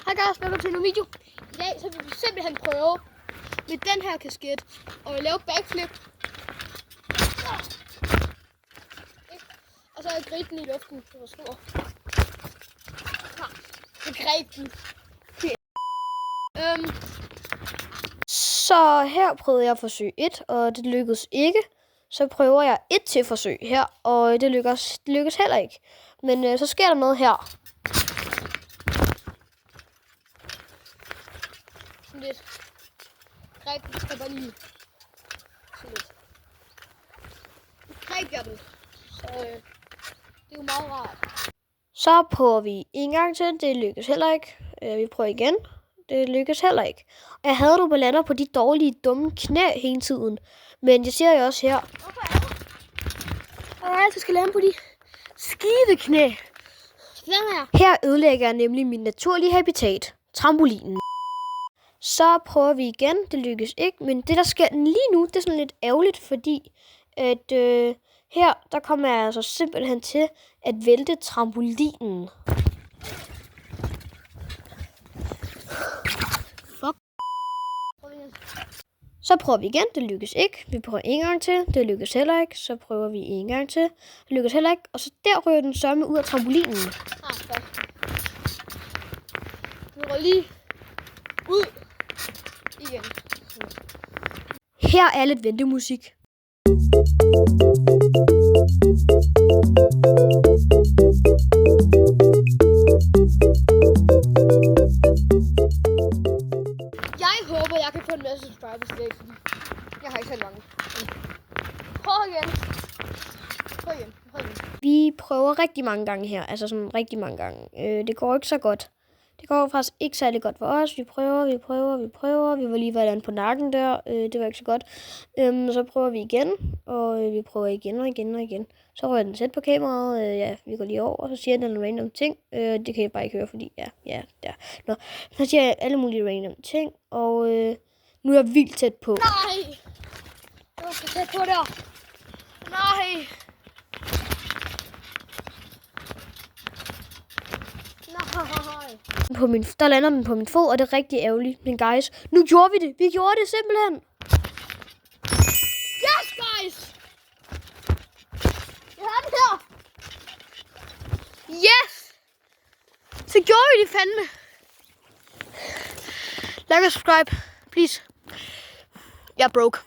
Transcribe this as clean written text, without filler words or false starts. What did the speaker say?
Hej guys, velkommen til en video. I dag så vil vi simpelthen prøve med den her kasket og lave backflip. Og så gribe den i luften. Det var stor. Jeg greb den. Så her prøvede jeg forsøg 1, og det lykkedes ikke. Så prøver jeg et til forsøg her, og det lykkes heller ikke. Men så sker der noget her. Sådan lidt. Greb den, skal bare lige. Sådan lidt. Greb jeg den. Så det er jo meget rart. Så prøver vi en gang til. Det lykkes heller ikke. Vi prøver igen. Det lykkes heller ikke. Og jeg havde nogle ballander på de dårlige, dumme knæ hele tiden. Men det siger jeg også her. Og jeg altid skal lande på de skide knæ. Her ødelægger jeg nemlig min naturlige habitat. Trampolinen. Så prøver vi igen. Det lykkes ikke. Men det der sker lige nu, det er sådan lidt ærgerligt, fordi at her, der kommer jeg altså simpelthen til at vælte trampolinen. Fuck. Så prøver vi igen. Det lykkes ikke. Vi prøver en gang til. Det lykkes heller ikke. Så prøver vi en gang til. Det lykkes heller ikke. Og så der ryger den sørme ud af trampolinen. Den rører lige ud igen. Her er lidt ventemusik. Jeg håber, jeg kan få en masse subscribers i dag, fordi jeg har ikke så mange. Prøv igen. Vi prøver rigtig mange gange her, altså sådan rigtig mange gange. Det går ikke så godt. Det går faktisk ikke særlig godt for os. Vi prøver. Vi var lige været på nakken der. Det var ikke så godt. Så prøver vi igen, og vi prøver igen og igen. Så rører den sæt på kameraet. Ja, vi går lige over, og så siger den en random ting. Det kan jeg bare ikke høre, fordi der. Nå, så siger jeg alle mulige random ting, og nu er jeg vildt tæt på. Nej! Jeg var så tæt på der. Nej! Der lander den på min fod, og det er rigtig ærgerligt. Men guys, nu gjorde vi det. Vi gjorde det simpelthen. Yes, guys! Jeg har den her. Yes! Så gjorde vi det fandme. Like og subscribe, please. Jeg er broke.